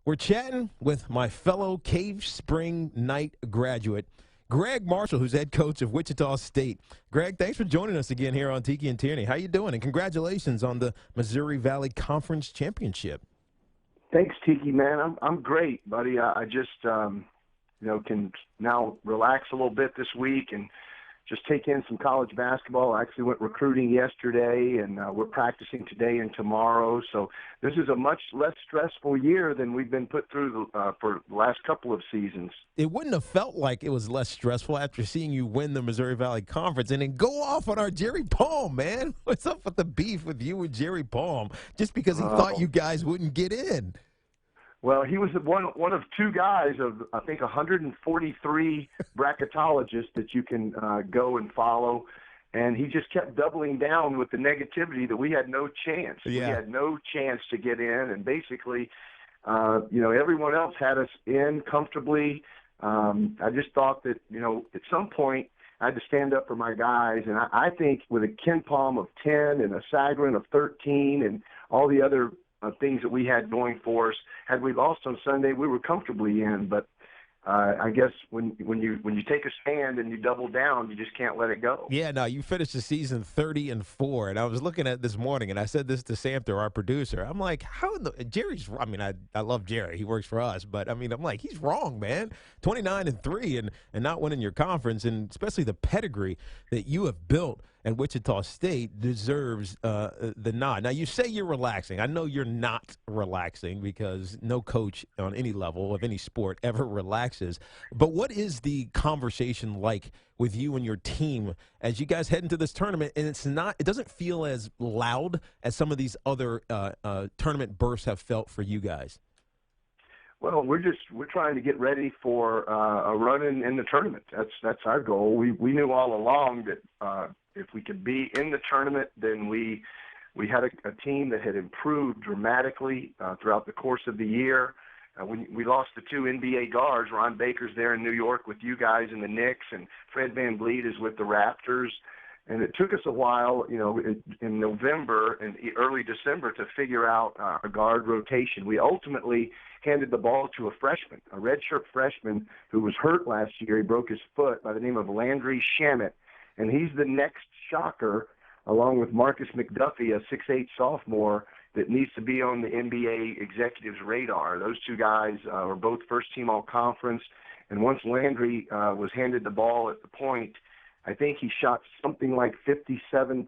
We're chatting with my fellow Cave Spring Knight graduate, Gregg Marshall, who's head coach of Wichita State. Gregg, thanks for joining us again here on Tiki and Tierney. How you doing? And congratulations on the Missouri Valley Conference Championship. Thanks, Tiki, man. I'm great, buddy. I just can now relax a little bit this week and just take in some college basketball. I actually went recruiting yesterday, and we're practicing today and tomorrow. So this is a much less stressful year than we've been put through for the last couple of seasons. It wouldn't have felt like it was less stressful after seeing you win the Missouri Valley Conference and then go off on our Jerry Palm, man. What's up with the beef with you and Jerry Palm just because he thought you guys wouldn't get in? Well, he was one of two guys of, I think, 143 bracketologists that you can go and follow. And he just kept doubling down with the negativity that we had no chance. Yeah. We had no chance to get in. And basically, everyone else had us in comfortably. I just thought that, at some point I had to stand up for my guys. And I think with a Ken Palm of 10 and a Sagarin of 13 and all the other things that we had going for us. Had we lost on Sunday, we were comfortably in. But I guess when you take a stand and you double down, you just can't let it go. Yeah, no, you finished the season 30-4, and I was looking at it this morning, and I said this to Samter, our producer. I'm like, how in the Jerry's? I mean, I love Jerry. He works for us, but I mean, I'm like, he's wrong, man. 29-3 and not winning your conference, and especially the pedigree that you have built. And Wichita State deserves the nod. Now, you say you're relaxing. I know you're not relaxing because no coach on any level of any sport ever relaxes. But what is the conversation like with you and your team as you guys head into this tournament? And it doesn't feel as loud as some of these other tournament bursts have felt for you guys. Well, we're trying to get ready for a run in the tournament. That's our goal. We knew all along that if we could be in the tournament, then we had a team that had improved dramatically throughout the course of the year. We lost the two NBA guards. Ron Baker's there in New York with you guys in the Knicks, and Fred VanVleet is with the Raptors. And it took us a while, in November and early December to figure out a guard rotation. We ultimately handed the ball to a freshman, a redshirt freshman who was hurt last year. He broke his foot, by the name of Landry Shamet. And he's the next shocker, along with Marcus McDuffie, a 6'8 sophomore, that needs to be on the NBA executives' radar. Those two guys were both first-team all-conference. And once Landry was handed the ball at the point, I think he shot something like 57%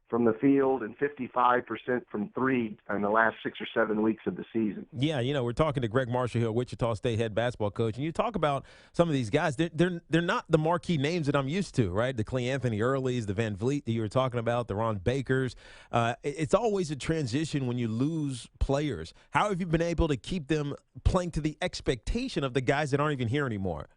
from the field and 55% from three in the last 6 or 7 weeks of the season. Yeah, we're talking to Gregg Marshall here, Wichita State head basketball coach, and you talk about some of these guys. They're not the marquee names that I'm used to, right? The Clay Anthony Earlys, the Van Vliet that you were talking about, the Ron Bakers. It's always a transition when you lose players. How have you been able to keep them playing to the expectation of the guys that aren't even here anymore?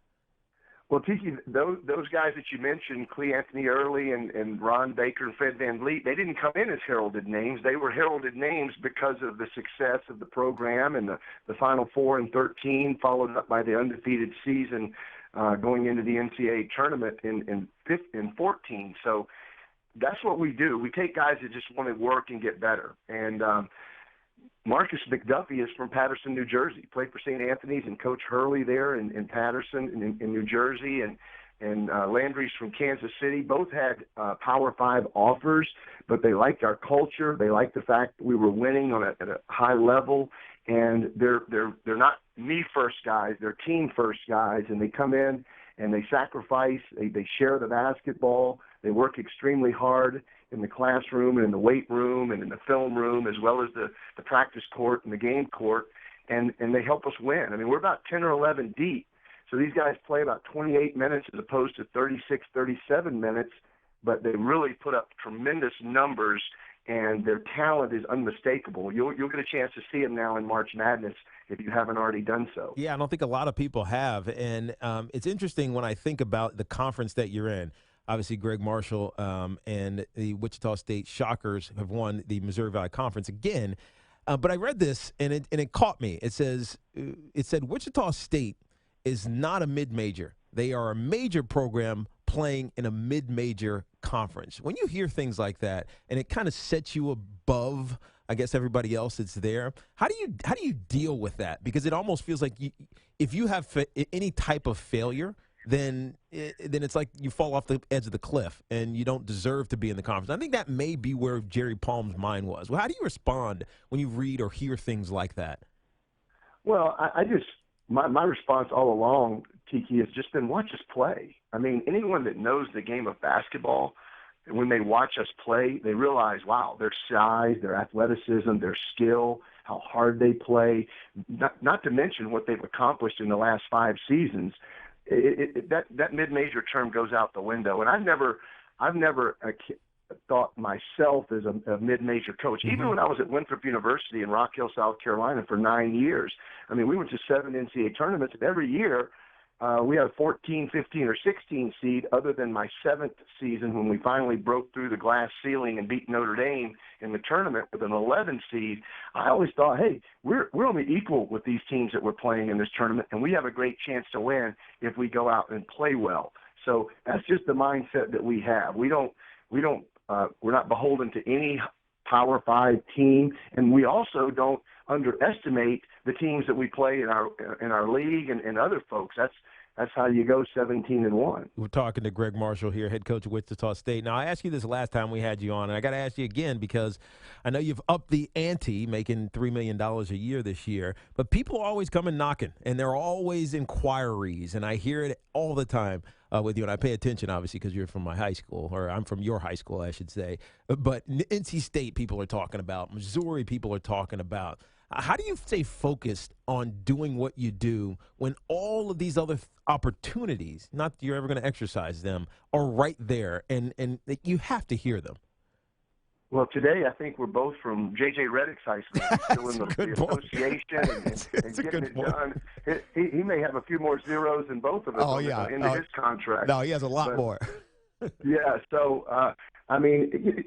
Well, Tiki, those guys that you mentioned, Clay Anthony Early and Ron Baker and Fred VanVleet, they didn't come in as heralded names. They were heralded names because of the success of the program and the Final Four in 13, followed up by the undefeated season going into the NCAA tournament in 14. So that's what we do. We take guys that just want to work and get better. And Marcus McDuffie is from Paterson, New Jersey. He played for St. Anthony's and Coach Hurley there in Paterson in New Jersey. And Landry's from Kansas City. Both had Power 5 offers, but they liked our culture. They liked the fact that we were winning at a high level. And they're not me-first guys. They're team-first guys. And they come in and they sacrifice. They share the basketball. They work extremely hard in the classroom and in the weight room and in the film room, as well as the practice court and the game court, and they help us win. I mean, we're about 10 or 11 deep, so these guys play about 28 minutes as opposed to 36, 37 minutes, but they really put up tremendous numbers, and their talent is unmistakable. You'll get a chance to see them now in March Madness if you haven't already done so. Yeah, I don't think a lot of people have, and it's interesting when I think about the conference that you're in. Obviously, Gregg Marshall and the Wichita State Shockers have won the Missouri Valley Conference again. But I read this, and it caught me. It said Wichita State is not a mid-major. They are a major program playing in a mid-major conference. When you hear things like that, and it kind of sets you above I guess everybody else that's there. How do you deal with that? Because it almost feels like if you have any type of failure, then it's like you fall off the edge of the cliff and you don't deserve to be in the conference. I think that may be where Jerry Palm's mind was. Well, how do you respond when you read or hear things like that? Well, I just my response all along, Tiki, has just been watch us play. I mean, anyone that knows the game of basketball, when they watch us play, they realize, wow, their size, their athleticism, their skill, how hard they play, not to mention what they've accomplished in the last 5 seasons. That mid-major term goes out the window, and I've never thought myself as a mid-major coach. Mm-hmm. Even when I was at Winthrop University in Rock Hill, South Carolina for 9 years, I mean, we went to 7 NCAA tournaments, and every year we had a 14, 15, or 16 seed, other than my 7th season when we finally broke through the glass ceiling and beat Notre Dame in the tournament with an 11 seed. I always thought, hey, we're only equal with these teams that we're playing in this tournament, and we have a great chance to win if we go out and play well. So that's just the mindset that we have. We're not beholden to any Power 5 team, and we also don't underestimate the teams that we play in our league and other folks. That's how you go 17-1. We're talking to Gregg Marshall here, head coach of Wichita State. Now, I asked you this last time we had you on, and I got to ask you again because I know you've upped the ante, making $3 million a year this year, but people are always coming knocking, and there are always inquiries, and I hear it all the time with you, and I pay attention, obviously, because you're from my high school, or I'm from your high school, I should say. But NC State people are talking about, Missouri people are talking about. How do you stay focused on doing what you do when all of these other opportunities, not that you're ever going to exercise them, are right there and you have to hear them? Well, today I think we're both from J.J. Reddick's high school, still in the association and getting it done. He may have a few more zeros than both of us into his contract. No, he has a lot more. Yeah, so, I mean,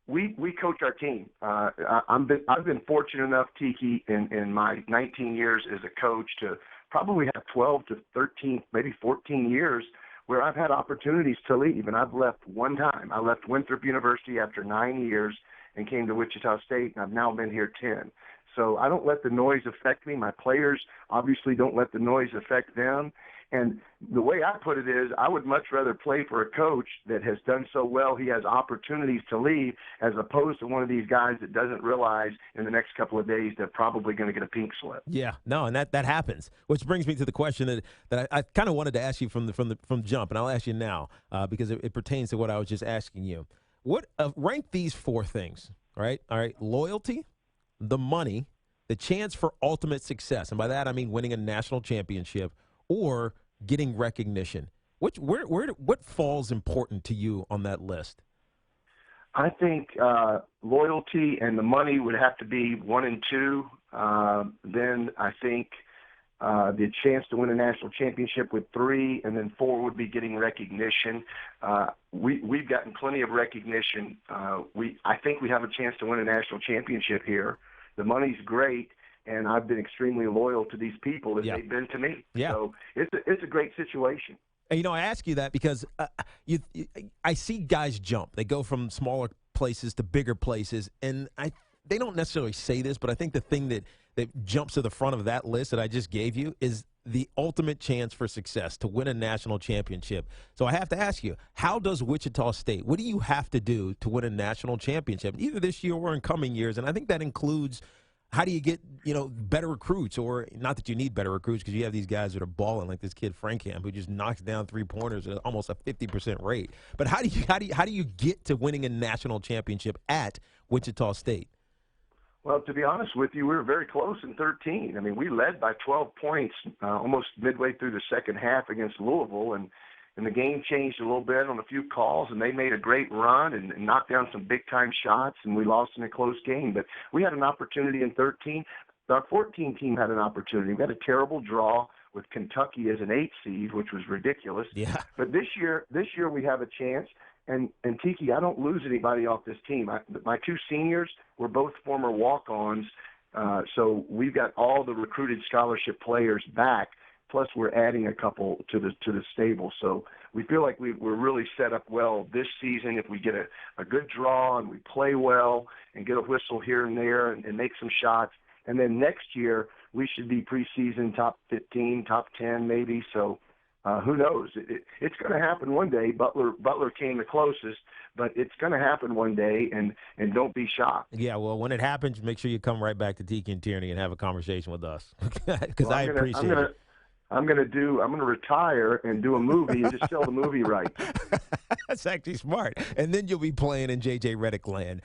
we coach our team. I've been fortunate enough, Tiki, in my 19 years as a coach to probably have 12 to 13, maybe 14 years where I've had opportunities to leave, and I've left one time. I left Winthrop University after 9 years and came to Wichita State, and I've now been here 10. So I don't let the noise affect me. My players obviously don't let the noise affect them. And the way I put it is I would much rather play for a coach that has done so well he has opportunities to leave as opposed to one of these guys that doesn't realize in the next couple of days they're probably going to get a pink slip. Yeah, no, and that happens. Which brings me to the question that I kind of wanted to ask you from jump, and I'll ask you now because it pertains to what I was just asking you. What rank these 4 things, right? All right, loyalty, the money, the chance for ultimate success, and by that I mean winning a national championship, or getting recognition. What falls important to you on that list? I think loyalty and the money would have to be 1 and 2. Then I think the chance to win a national championship with 3, and then 4 would be getting recognition. We've gotten plenty of recognition. I think we have a chance to win a national championship here. The money's great. And I've been extremely loyal to these people as they've been to me. Yeah. So it's a great situation. And, I ask you that because I see guys jump. They go from smaller places to bigger places, and they don't necessarily say this, but I think the thing that jumps to the front of that list that I just gave you is the ultimate chance for success, to win a national championship. So I have to ask you, how does Wichita State, what do you have to do to win a national championship, either this year or in coming years? And I think that includes – how do you get, better recruits? Or not that you need better recruits because you have these guys that are balling, like this kid Frankham, who just knocks down 3-pointers at almost a 50% rate. But how do you get to winning a national championship at Wichita State? Well, to be honest with you, we were very close in 13. I mean, we led by 12 points almost midway through the second half against Louisville, and the game changed a little bit on a few calls, and they made a great run and knocked down some big-time shots, and we lost in a close game. But we had an opportunity in 13. Our 14 team had an opportunity. We had a terrible draw with Kentucky as an 8 seed, which was ridiculous. Yeah. But this year we have a chance. And Tiki, I don't lose anybody off this team. My 2 seniors were both former walk-ons, so we've got all the recruited scholarship players back. Plus, we're adding a couple to the stable. So we feel like we're really set up well this season. If we get a good draw and we play well and get a whistle here and there and make some shots, and then next year we should be preseason top 15, top 10 maybe. So who knows? It's going to happen one day. Butler came the closest, but it's going to happen one day, and don't be shocked. Yeah, well, when it happens, make sure you come right back to Tiki and Tierney and have a conversation with us, because I appreciate it. I'm going to retire and do a movie and just sell the movie rights. That's actually smart. And then you'll be playing in J.J. Redick land.